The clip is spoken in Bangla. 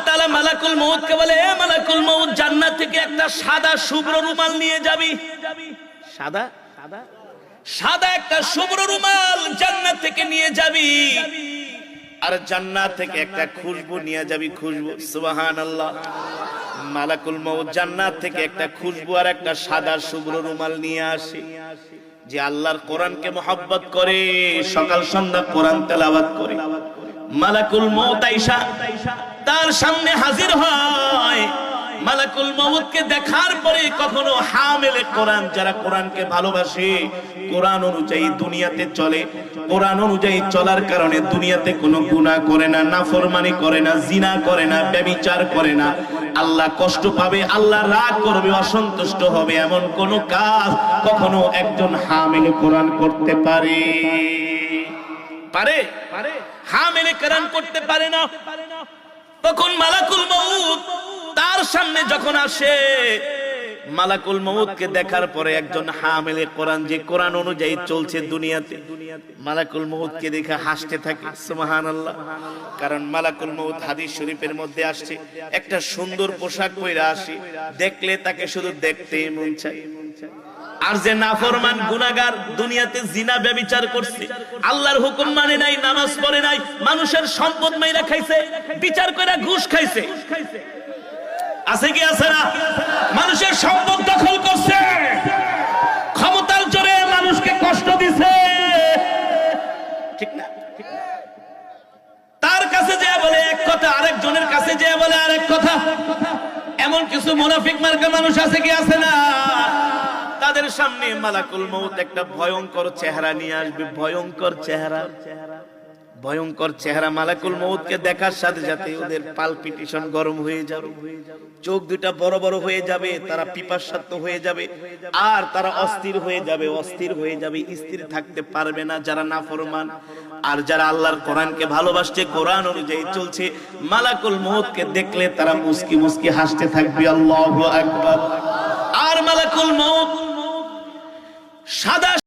তাআলা মালাকুল মউতকে বলে, এ মালাকুল মউত, জান্নাত থেকে একটা সাদা শুভ্র রুমাল নিয়ে যাবি। সাদা সাদা একটা শুভ্র রুমাল জান্নাত থেকে নিয়ে যাবি, আর জান্নাত থেকে একটা খুশবু নিয়ে যাবি, খুশবু। সুবহানাল্লাহ। মালাকুল মউত জান্নাত থেকে একটা খুশবু আর একটা সাদা শুভ্র রুমাল নিয়ে আসে। যে আল্লাহর কোরআনকে মহব্বত করে, সকাল সন্ধ্যা কোরআন তেলাওয়াত করে, মালাকুল মউত আয়েশা তার সামনে হাজির হয়। মালাকুল মউতকে দেখার পরে কখনো হামিলে কোরআন, যারা কোরআনকে ভালোবাসে, কোরআন অনুযায়ী দুনিয়াতে চলে, কোরআন অনুযায়ী চলার কারণে দুনিয়াতে কোনো গুনাহ করে না, নাফরমানি করে না, জিনা করে না, ব্যভিচার করে না, আল্লাহ কষ্ট পাবে, আল্লাহ রাগ করবে, অসন্তুষ্ট হবে, এমন কোন কাজ কখনো একজন হামিলে কোরআন করতে পারে? হামিলে কোরআন করতে পারে না। তখন মালাকুল মউত তার সামনে যখন আসে, মালাকুল মউতকে দেখার পরে একজন হামিলে কোরআন, যে কোরআন অনুযায়ী চলছে দুনিয়াতে, মালাকুল মউতকে দেখে হাসতে থাকে। সুবহানাল্লাহ। কারণ মালাকুল মউত হাদিস শরীফের মধ্যে আসছে, একটা সুন্দর পোশাক পরে আসে, দেখলে তাকে শুধু দেখতেই মন চায়। আর যে নাফরমান গুনাহগার, দুনিয়াতে জিনা ব্যভিচার করছে, আল্লাহর হুকুম মানে নাই, নামাজ পড়ে নাই, মানুষের সম্পদ মাইরা খাইছে, বিচার করে ঘুষ খাইছে, আছে কি আছে না? মানুষের সম্পদ দখল করছে, ক্ষমতার জোরে মানুষকে কষ্ট দিছে, ঠিক না? তার কাছে যে বলে এক কথা, আরেকজনের কাছে যে বলে আরেক কথা। এমন কিছু মুনাফিক মার্কা মানুষ আছে কি আছে না? তাদের সামনে মালাকুল মউত একটা ভয়ঙ্কর চেহারা নিয়ে আসবে, ভয়ঙ্কর চেহারা, ভয়ঙ্কর চেহারা। মালাকুল মউতকে দেখার সাথে সাথে ওদের পালপিটেশন গরম হয়ে যাবে, চোখ দুটা বড় বড় হয়ে যাবে, তারা পিপাসার্ত হয়ে যাবে, আর তারা অস্থির হয়ে যাবে, অস্থির হয়ে যাবে, স্থির থাকতে পারবে না। যারা নাফরমান আর যারা আল্লাহর কোরআনকে ভালোবাসছে, কোরআন অনুযায়ী চলছে, মালাকুল মউতকে দেখলে তারা মুস্কি মুস্কি হাসতে থাকবে। আল্লাহু আকবার। আর মালাকুল মউত সাদা